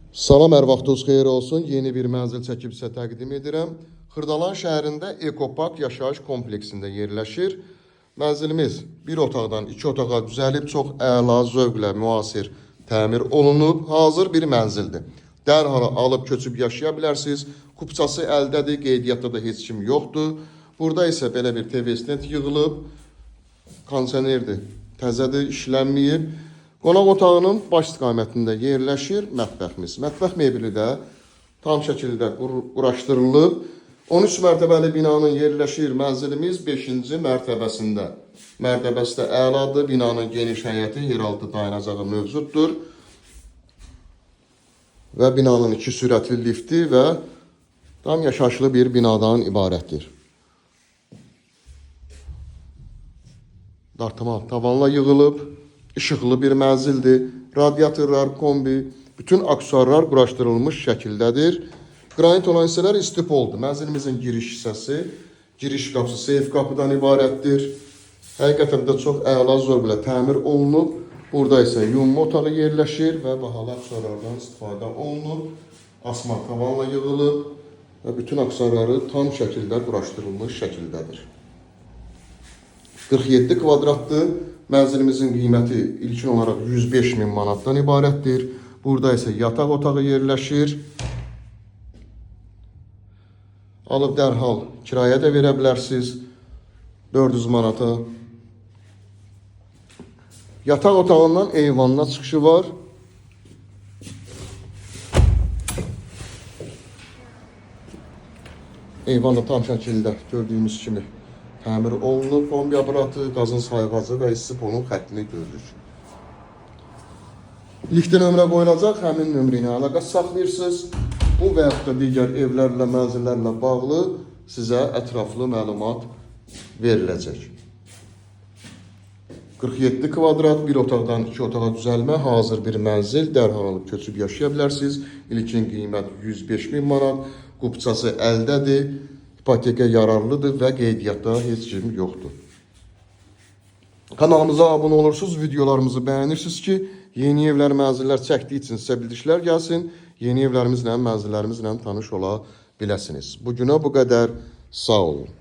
Salam, hər vaxtınız xeyir olsun. Yeni bir mənzil çəkib sizə təqdim edirəm. Xırdalan şəhərində Ekopark yaşayış kompleksində yerləşir. Mənzilimiz bir otaqdan iki otağa düzəlib, çox əla zövqlə müasir təmir olunub, hazır bir mənzildir. Dərhal alıb köçüb yaşaya bilərsiniz. Kupçası əldədir, qeydiyyatda da heç kim yoxdur. Burada isə belə bir TV stand yığılıb, kondisionerdir, təzədir, işlənməyib. Qonaq otağının baş istiqamətində yerləşir mətbəximiz. Mətbəx mebeli də tam şəkildə quraşdırılıb. 13 mərtəbəli binanın yerləşir mənzilimiz 5-ci mərtəbəsində. Mərtəbəsi də əladır. Binanın geniş həyəti, yeraltı dayanacağı mövcuddur. Və binanın 2 sürətli lifti və tam yaşayışlı bir binadan ibarətdir. Dartma tavanla yığılıb. İşıqlı bir mənzildir. Radiatorlar, kombi, bütün aksesuarlar quraşdırılmış şəkildədir. Qranit olan hissələr istipoldur. Mənzilimizin giriş hissəsi, giriş qapısı seyf qapıdan ibarətdir. Həqiqətən də çox əla zövqlə təmir olunub. Burada isə yumma otağı yerləşir və bahalı aksesuarlardan istifadə olunub. Asma tavanla yığılıb və bütün aksesuarları tam şəkildə quraşdırılmış şəkildədir. 47 kvadratdır. Mənzilimizin qiyməti ilkin olaraq 105.000 manatdan ibarətdir. Burada isə yataq otağı yerləşir. Alıb dərhal kirayə də verə bilərsiniz 400 manata. Yataq otağından eyvanına çıxışı var. Eyvanı tam şəkildə gördüyümüz kimi təmir olunub, kombi aparatı, qazın sayğacı və istipolun xəttini görürük. Liftə nömrə qoyulacaq, həmin nömrə ilə əlaqə saxlayırsınız. Bu və yaxud da digər evlərlə, mənzillərlə bağlı sizə ətraflı məlumat veriləcək. 47 kvadrat, bir otaqdan iki otağa düzəlmə, hazır bir mənzil, dərhal alıb köçüb yaşaya bilərsiniz. İlkin qiymət 105.000 manat, qupçası əldədir. İpoteka yararlıdır və qeydiyyatda heç kim yoxdur. Kanalımıza abunə olursunuz, videolarımızı bəyənirsiniz ki, yeni evlər, mənzillər çəkdiyi üçün sizə bildirişlər gəlsin. Yeni evlərimizlə, mənzillərimizlə tanış ola biləsiniz. Bugünə bu qədər, sağ olun.